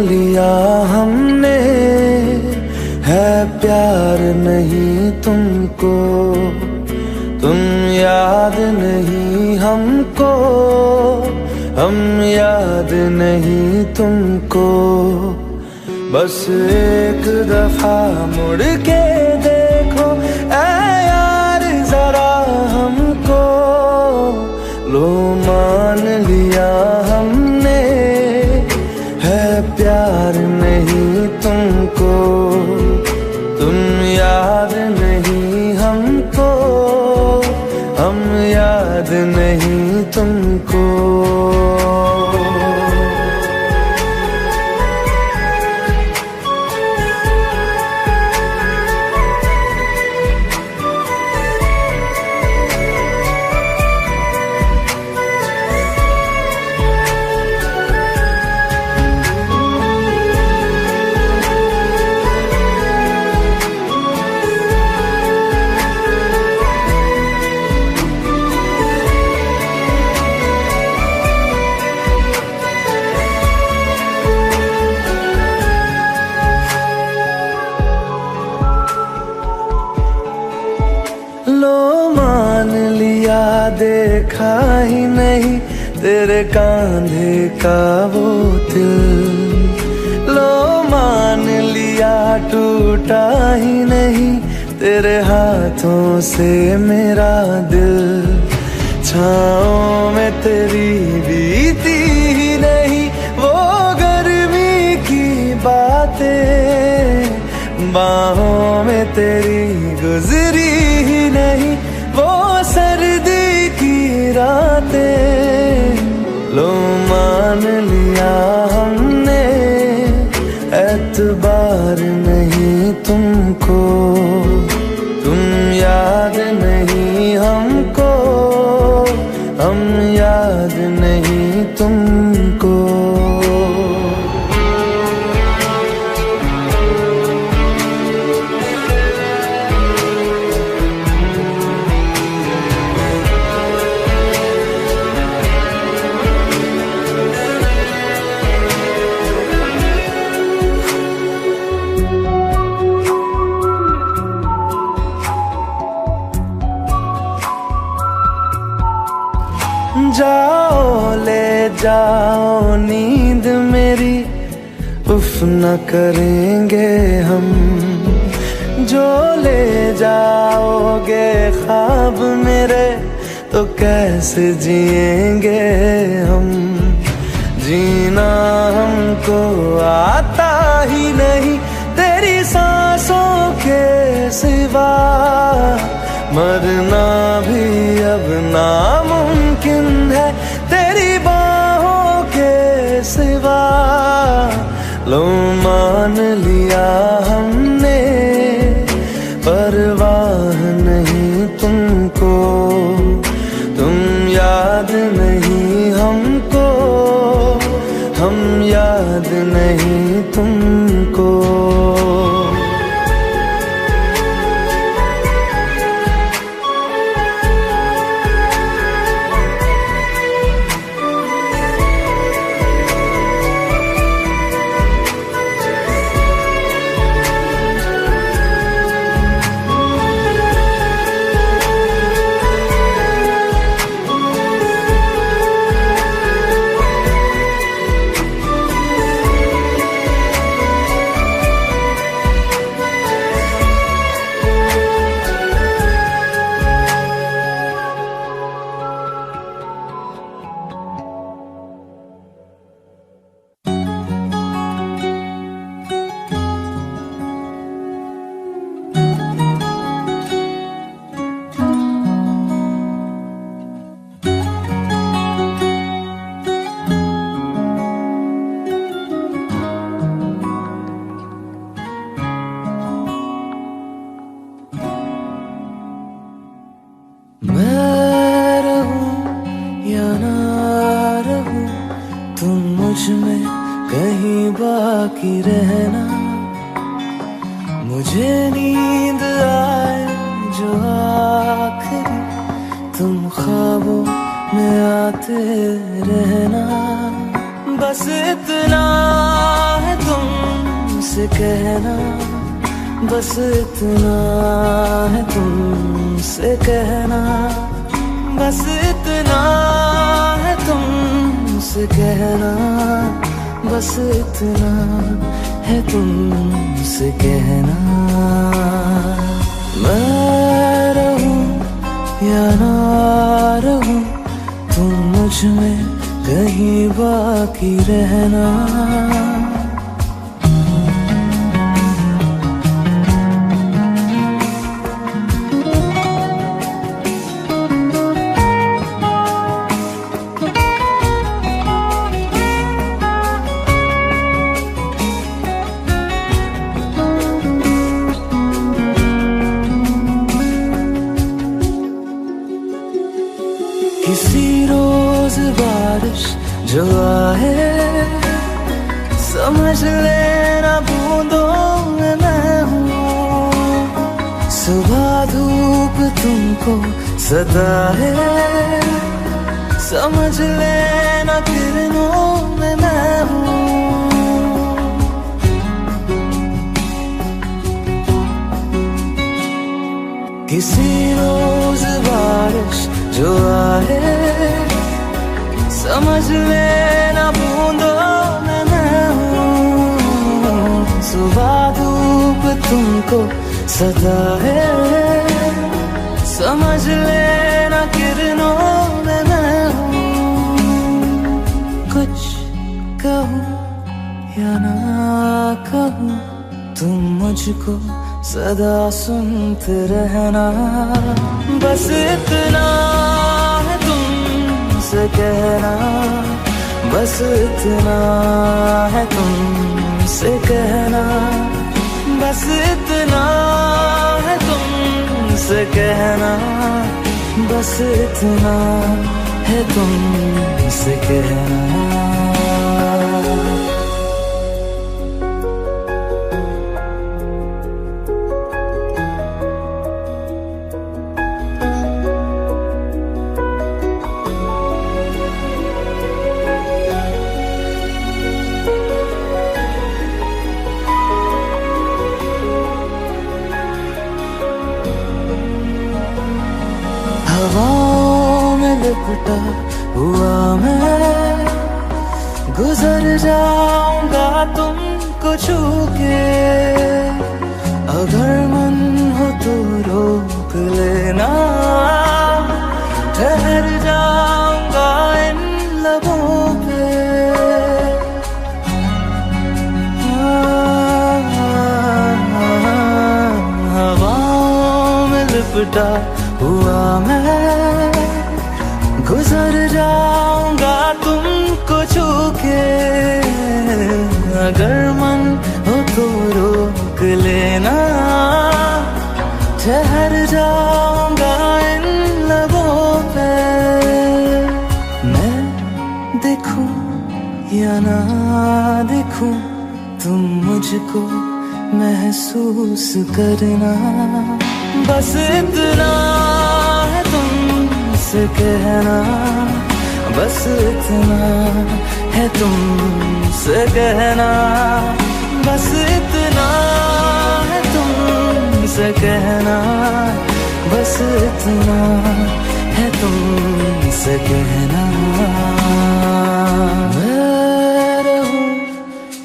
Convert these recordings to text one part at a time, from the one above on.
लिया हमने, है प्यार नहीं तुमको, तुम याद नहीं हमको, हम याद नहीं तुमको। बस एक दफा मुड़ के देखो ऐ यार जरा हमको, लो मान लिया हमने, है प्यार नहीं तुमको, तुम याद नहीं हमको, हम याद नहीं तुमको। देखा ही नहीं तेरे कांधे का वो दिल, लो मान लिया टूटा ही नहीं तेरे हाथों से मेरा दिल। छाँव में तेरी बीती ही नहीं वो गर्मी की बातें, बाहों में तेरी गुजरी ही नहीं वो सर्दी रातें। लो मान लिया हमने, एतबार नहीं तुमको, तुम याद नहीं हमको, हम याद नहीं तुमको। जाओ ले जाओ नींद मेरी, उफ न करेंगे हम, जो ले जाओगे ख्वाब मेरे तो कैसे जिएंगे हम। जीना हमको आता ही नहीं तेरी सांसों के सिवा, मरना भी अब नामुमकिन है तेरी बाहों के सिवा। लो मान लिया हमने, परवाह नहीं तुमको, तुम याद नहीं हमको, हम याद नहीं तुमको। में कहीं बाकी रहना, मुझे नींद आए जो आखिरी तुम ख्वाबों में आते रहना। बस इतना है तुमसे कहना, बस इतना है तुमसे कहना, बस इतना है तुमसे कहना, बस इतना है तुमसे कहना। मैं रहूं या ना रहूं, तुम मुझ में कहीं बाकी रहना। किसी रोज बारिश जो आए, समझ लेना बूंदों में मैं हूँ। सुबह धूप तुमको सताए, समझ लेना किरणों में मैं हूँ। किसी रोज बारिश जो आए, समझ लेना बूंदों में मैं हूँ। सुबह धूप तुमको सताए, समझ लेना किरणों में मैं हूँ। कुछ कहूँ या ना कहूँ, तुम मुझको सदा सुनते रहना। बस इतना है तुमसे कहना, बस इतना है तुमसे कहना, बस इतना है तुमसे कहना, बस इतना है तुमसे कहना। हवाओं में लिपटा हुआ मैं, गुजर जाऊंगा तुमको छू के। अगर मन हो तो रोक लेना, ठहर जाऊंगा इन लबों पे। हवाओं में लिपटा हुआ मैं, गुजर जाऊंगा तुमको छू के। अगर मन हो तो रोक लेना, ठहर जाऊंगा इन लबों पे। मैं देखूं या ना देखूं, तुम मुझको महसूस करना। बस इतना है तुमसे कहना, बस इतना है तुमसे कहना, बस इतना है तुमसे कहना, बस इतना है तुमसे कहना। मैं रहूं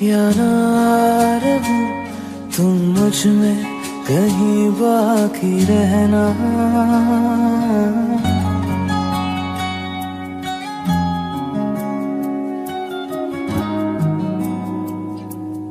या ना रहूं, तुम मुझ में कहीं बाकी रहना।